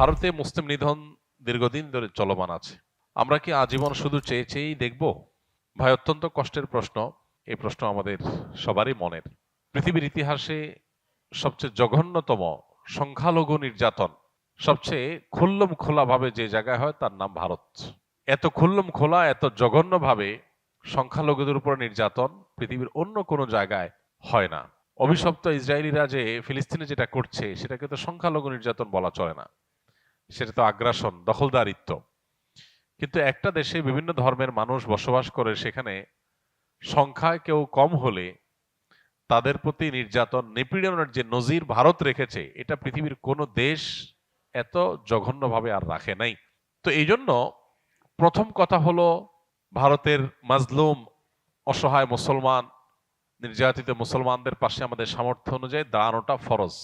ভারতে মুসলিম নিধন দীর্ঘদিন ধরে চলমান আছে। আমরা কি আজীবন শুধু চেয়ে চেয়েই দেখব? ভাই, অত্যন্ত কষ্টের প্রশ্ন। এই প্রশ্ন আমাদের সবারই মনের। পৃথিবীর ইতিহাসে সবচেয়ে জঘন্যতম সংখ্যালঘু নির্যাতন সবচেয়ে খুল্লম খোলাভাবে যে জায়গায় হয় তার নাম ভারত। এত খুল্লম খোলা, এত জঘন্যভাবে সংখ্যালঘুদের উপর নির্যাতন পৃথিবীর অন্য কোনো জায়গায় হয় না। অভিশপ্ত ইসরায়েলিরা যে ফিলিস্তিনে যেটা করছে সেটাকে তো সংখ্যালঘু নির্যাতন বলা চলে না, সেটা তো আগ্রাসন, দখলদারিত্ব। কিন্তু একটা দেশে বিভিন্ন ধর্মের মানুষ বসবাস করে, সেখানে সংখ্যায় কেউ কম হলে তাদের প্রতি নির্যাতন, নিপীড়নের যে নজির ভারত রেখেছে, এটা পৃথিবীর কোনো দেশ এত জঘন্যভাবে আর রাখে নাই। তো এই জন্য প্রথম কথা হলো, ভারতের মাজলুম অসহায় মুসলমান, নির্যাতিত মুসলমানদের পাশে আমাদের সামর্থ্য অনুযায়ী দাঁড়ানোটা ফরজ।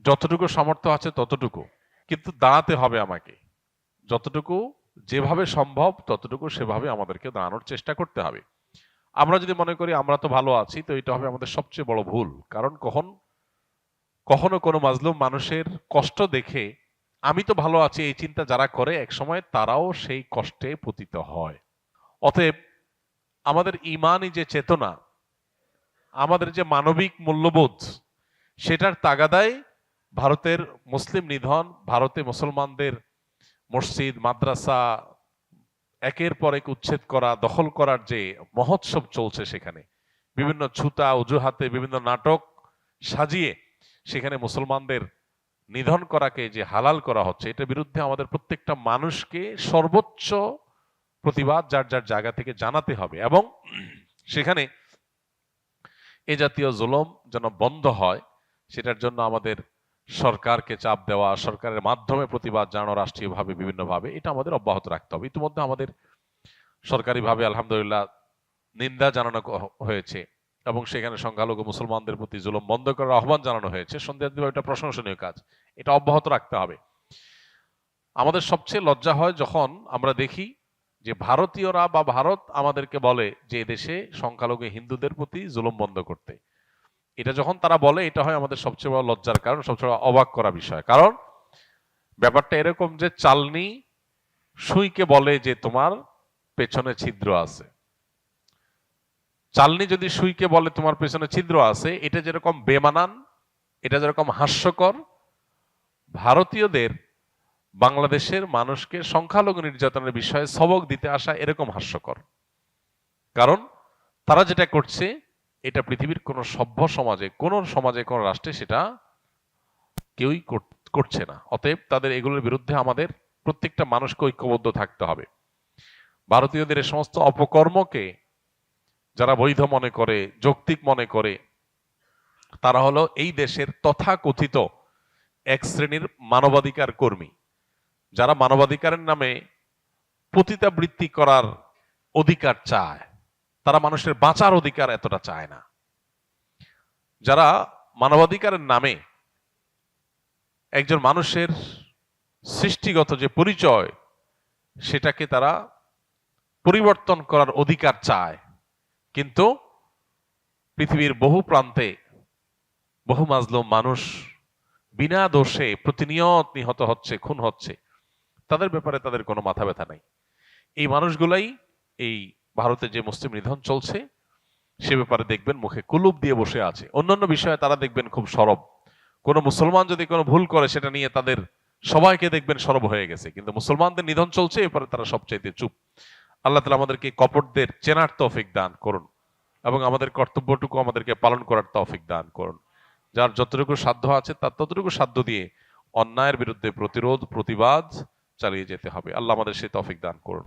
যতটুকু সামর্থ্য আছে ততটুকু, কিন্তু দাঁড়াতে হবে আমাকে। যতটুকু যেভাবে সম্ভব ততটুকু সেভাবে আমাদেরকে দাঁড়ানোর চেষ্টা করতে হবে। আমরা যদি মনে করি আমরা তো ভালো আছি, তো এটা হবে আমাদের সবচেয়ে বড় ভুল। কারণ কখনো কোনো মাজলুম মানুষের কষ্ট দেখে আমি তো ভালো আছি এই চিন্তা যারা করে, একসময় তারাও সেই কষ্টে পতিত হয়। অতএব আমাদের ঈমানি যে চেতনা, আমাদের যে মানবিক মূল্যবোধ, সেটার তাগাদায় ভারতের মুসলিম নিধন, ভারতে মুসলমানদের মসজিদ, মাদ্রাসা একের পর এক উচ্ছেদ করা, দখল করার যে মহোৎসব চলছে, সেখানে বিভিন্ন ছুতা অজুহাতে বিভিন্ন নাটক সাজিয়ে সেখানে মুসলমানদের নিধন করাকে যে হালাল করা হচ্ছে, এটার বিরুদ্ধে আমাদের প্রত্যেকটা মানুষকে সর্বোচ্চ প্রতিবাদ যার যার জায়গা থেকে জানাতে হবে, এবং সেখানে এ জাতীয় জুলুম যেন বন্ধ হয় সেটার জন্য আমাদের সরকারকে চাপ দেওয়া, সরকারের মাধ্যমে প্রতিবাদ জানানো, রাষ্ট্রীয়ভাবে বিভিন্নভাবে, এটা আমাদের অব্যাহত রাখতে হবে। ইতিমধ্যে আমাদের সরকারিভাবে আলহামদুলিল্লাহ নিন্দা জানানো হয়েছে এবং সেখানে সংখ্যালঘু মুসলমানদের প্রতি জুলুম বন্ধ করার আহ্বান জানানো হয়েছে। সন্দেহাতীতভাবে এটা প্রশংসনীয় কাজ, এটা অব্যাহত রাখতে হবে। আমাদের সবচেয়ে লজ্জা হয় যখন আমরা দেখি যে ভারতীয়রা বা ভারত আমাদেরকে বলে যে দেশে সংখ্যালঘু হিন্দুদের প্রতি জুলুম বন্ধ করতে। এটা যখন তারা বলে, এটা হয় আমাদের সবচেয়ে বড় লজ্জার কারণ, সবচেয়ে অবাক করা বিষয়। কারণ ব্যাপারটা এরকম যে চালনি সুইকে বলে যে তোমার পেছনে ছিদ্র আছে। চালনি যদি সুইকে বলে তোমার পেছনে ছিদ্র আছে, এটা যেরকম বেমানান, এটা যেরকম হাস্যকর, ভারতীয়দের বাংলাদেশের মানুষকে সংখ্যালঘু নির্যাতনের বিষয়ে সবক দিতে আসা এরকম হাস্যকর। কারণ তারা যেটা করছে, এটা পৃথিবীর কোনো সভ্য সমাজে, কোন রাষ্ট্রে সেটা কেউই করছে না। অতএব তাদের এগুলোর বিরুদ্ধে আমাদের প্রত্যেকটা মানুষকে ঐক্যবদ্ধ থাকতে হবে। ভারতীয়দের এই সমস্ত অপকর্মকে যারা বৈধ মনে করে, যৌক্তিক মনে করে, তারা হলো এই দেশের তথাকথিত এক শ্রেণীর মানবাধিকার কর্মী, যারা মানবাধিকারের নামে পতিতাবৃত্তি করার অধিকার চায়। তারা মানুষের বাঁচার অধিকার এতটা চায় না। যারা মানবাধিকারের নামে একজন মানুষের সৃষ্টিগত যে পরিচয়, সেটাকে তারা পরিবর্তন করার অধিকার চায়। কিন্তু পৃথিবীর বহু প্রান্তে বহু মাজলুম মানুষ বিনা দোষে প্রতিনিয়ত নিহত হচ্ছে, খুন হচ্ছে, তাদের ব্যাপারে তাদের কোনো মাথা ব্যথা নাই। এই মানুষগুলাই এই ভারতে যে মুসলিম নিধন চলছে সে ব্যাপারে দেখবেন মুখে কুলুপ দিয়ে বসে আছে। অন্যান্য বিষয়ে তারা দেখবেন খুব সরব। কোন মুসলমান যদি কোনো ভুল করে সেটা নিয়ে তাদের সবাইকে দেখবেন সরব হয়ে গেছে, কিন্তু মুসলমানদের নিধন চলছে এরপরে তারা সবচাইতে চুপ। আল্লাহ তাআলা আমাদেরকে কপটদের চেনার তৌফিক দান করুন এবং আমাদের কর্তব্যটুকু আমাদেরকে পালন করার তৌফিক দান করুন। যার যতটুকু সাধ্য আছে তার ততটুকু সাধ্য দিয়ে অন্যায়ের বিরুদ্ধে প্রতিরোধ, প্রতিবাদ চালিয়ে যেতে হবে। আল্লাহ আমাদের সেই তৌফিক দান করুন।